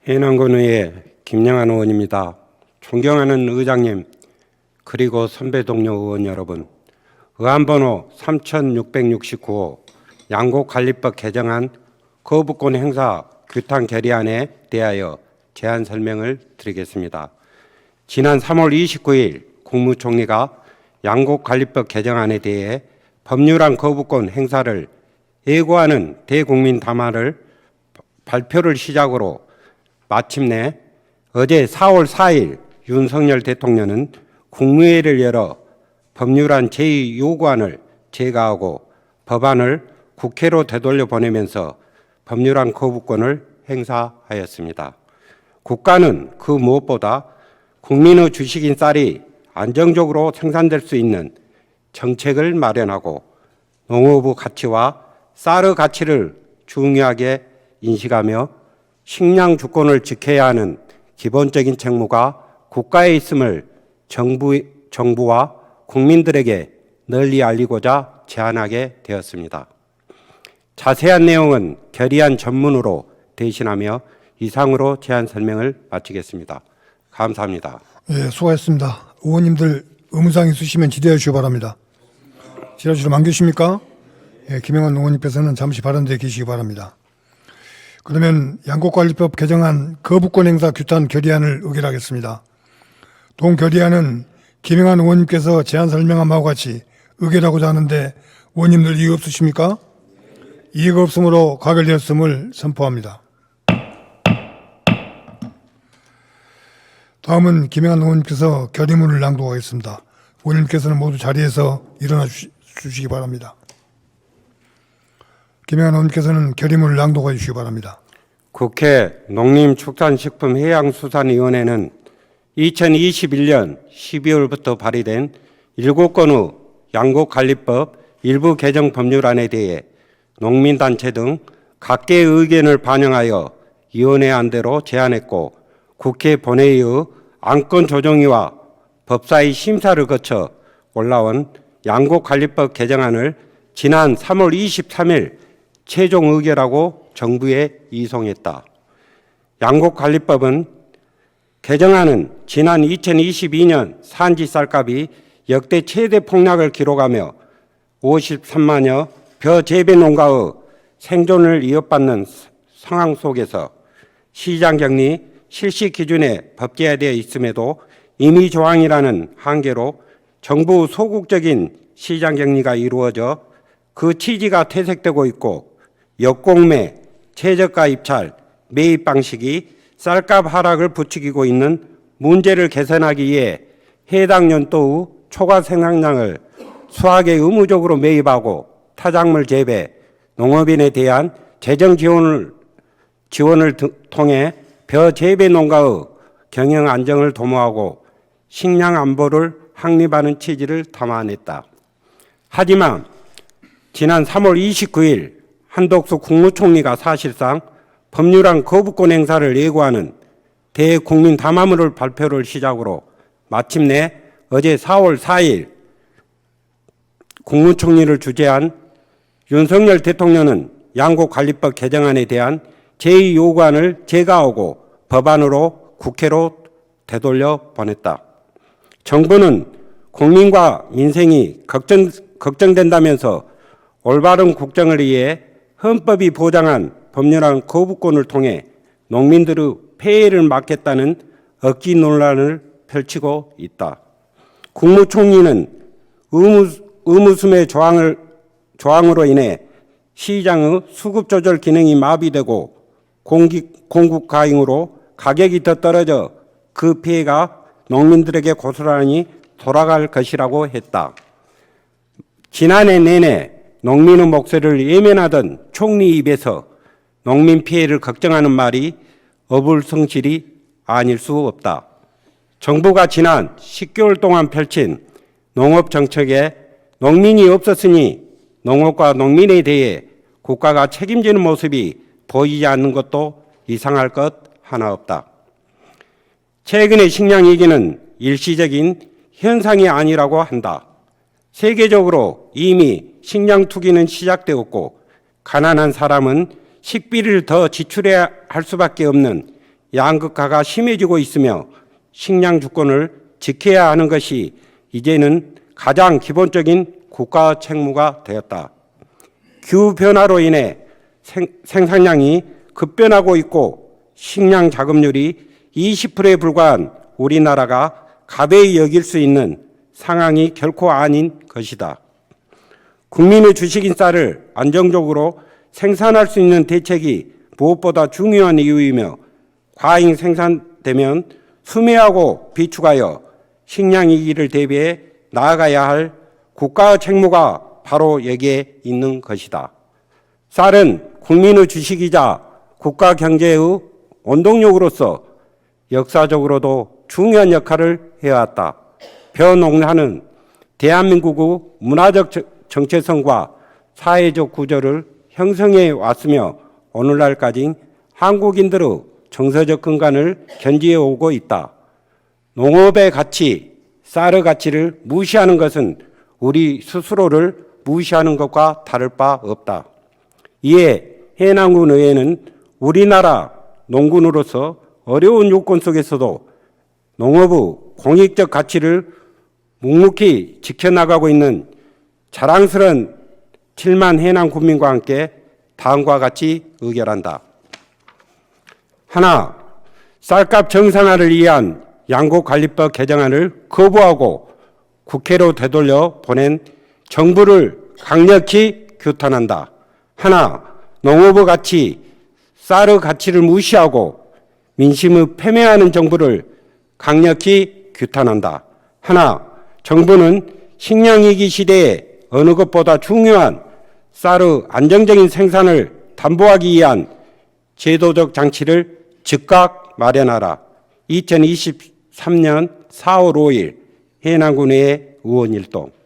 해남군의회 김영환 의원입니다. 존경하는 의장님, 그리고 선배 동료 의원 여러분, 의안번호 3669호 양곡관리법 개정안 거부권 행사 규탄 결의안에 대하여 제안 설명을 드리겠습니다. 지난 3월 29일 국무총리가 양곡관리법 개정안에 대해 법률안 거부권 행사를 예고하는 대국민 담화를 발표를 시작으로 마침내 어제 4월 4일 윤석열 대통령은 국무회의를 열어 법률안 제2요구안을 제거하고 법안을 국회로 되돌려 보내면서 법률안 거부권을 행사하였습니다. 국가는 그 무엇보다 국민의 주식인 쌀이 안정적으로 생산될 수 있는 정책을 마련하고 농업의 가치와 쌀의 가치를 중요하게 인식하며 식량 주권을 지켜야 하는 기본적인 책무가 국가에 있음을 정부와 국민들에게 널리 알리고자 제안하게 되었습니다. 자세한 내용은 결의안 전문으로 대신하며 이상으로 제안 설명을 마치겠습니다. 감사합니다. 네, 수고하셨습니다. 의원님들 의문사항 있으시면 질의해 주시기 바랍니다. 질의하시러 안 계십니까? 예, 김영환 의원님께서는 잠시 발언대에 계시기 바랍니다. 그러면 양곡관리법 개정안 거부권 행사 규탄 결의안을 의결하겠습니다. 동 결의안은 김영환 의원님께서 제안 설명한 바와 같이 의결하고자 하는데 의원님들 이의 없으십니까? 이의가 없으므로 가결되었음을 선포합니다. 다음은 김영환 의원님께서 결의문을 낭독하겠습니다. 의원님께서는 모두 자리에서 일어나 주시기 바랍니다. 김영환 의원님께서는 결의문을 낭독해 주시기 바랍니다. 국회 농림축산식품해양수산위원회는 2021년 12월부터 발의된 7건의 양곡관리법 일부 개정 법률안에 대해 농민단체 등 각계의 의견을 반영하여 위원회 안대로 제안했고 국회 본회의의 안건조정위와 법사위 심사를 거쳐 올라온 양곡관리법 개정안을 지난 3월 23일 최종 의결하고 정부에 이송했다. 양곡관리법은 개정안은 지난 2022년 산지 쌀값이 역대 최대 폭락을 기록하며 53만여 벼 재배 농가의 생존을 위협받는 상황 속에서 시장 격리 실시 기준에 법제화되어 있음에도 임의 조항이라는 한계로 정부 소극적인 시장 격리가 이루어져 그 취지가 퇴색되고 있고 역공매, 최저가 입찰, 매입 방식이 쌀값 하락을 부추기고 있는 문제를 개선하기 위해 해당 연도의 초과 생산량을 수확에 의무적으로 매입하고 타작물 재배, 농업인에 대한 재정 지원을 통해 벼 재배 농가의 경영 안정을 도모하고 식량 안보를 확립하는 취지를 담아냈다. 하지만 지난 3월 29일 한덕수 국무총리가 사실상 법률안 거부권 행사를 예고하는 대국민 담화문을 발표를 시작으로 마침내 어제 4월 4일 국무총리를 주재한 윤석열 대통령은 양곡관리법 개정안에 대한 제2요구안을 제거하고 법안으로 국회로 되돌려 보냈다. 정부는 국민과 민생이 걱정된다면서 올바른 국정을 위해 헌법이 보장한 법률안 거부권을 통해 농민들의 폐해를 막겠다는 억지 논란을 펼치고 있다. 국무총리는 의무수매 조항으로 인해 시장의 수급 조절 기능이 마비되고 공급 과잉으로 가격이 더 떨어져 그 피해가 농민들에게 고스란히 돌아갈 것이라고 했다. 지난해 내내 농민의 목소리를 외면하던 총리 입에서 농민 피해를 걱정하는 말이 어불성실이 아닐 수 없다. 정부가 지난 10개월 동안 펼친 농업 정책에 농민이 없었으니 농업과 농민에 대해 국가가 책임지는 모습이 보이지 않는 것도 이상할 것 하나 없다. 최근의 식량 위기는 일시적인 현상이 아니라고 한다. 세계적으로 이미 식량 투기는 시작되었고 가난한 사람은 식비를 더 지출해야 할 수밖에 없는 양극화가 심해지고 있으며 식량 주권을 지켜야 하는 것이 이제는 가장 기본적인 국가 책무가 되었다. 기후변화로 인해 생산량이 급변하고 있고 식량 자급률이 20%에 불과한 우리나라가 가벼이 여길 수 있는 상황이 결코 아닌 것이다. 국민의 주식인 쌀을 안정적으로 생산할 수 있는 대책이 무엇보다 중요한 이유이며 과잉 생산되면 수매하고 비축하여 식량 위기를 대비해 나아가야 할 국가의 책무가 바로 여기에 있는 것이다. 쌀은 국민의 주식이자 국가 경제의 원동력으로서 역사적으로도 중요한 역할을 해왔다. 벼농사는 대한민국의 문화적 정체성과 사회적 구조를 형성해 왔으며 오늘날까지 한국인들의 정서적 근간을 견지해 오고 있다. 농업의 가치, 쌀의 가치를 무시하는 것은 우리 스스로를 무시하는 것과 다를 바 없다. 이에 해남군 의회는 우리나라 농군으로서 어려운 요건 속에서도 농업의 공익적 가치를 묵묵히 지켜나가고 있는 자랑스러운 7만 해남 국민과 함께 다음과 같이 의결한다. 하나, 쌀값 정상화를 위한 양곡관리법 개정안을 거부하고 국회로 되돌려 보낸 정부를 강력히 규탄한다. 하나, 농업의 가치, 쌀의 가치를 무시하고 민심을 패배하는 정부를 강력히 규탄한다. 하나, 정부는 식량위기 시대에 어느 것보다 중요한 쌀의 안정적인 생산을 담보하기 위한 제도적 장치를 즉각 마련하라. 2023년 4월 5일 해남군의회 의원 일동.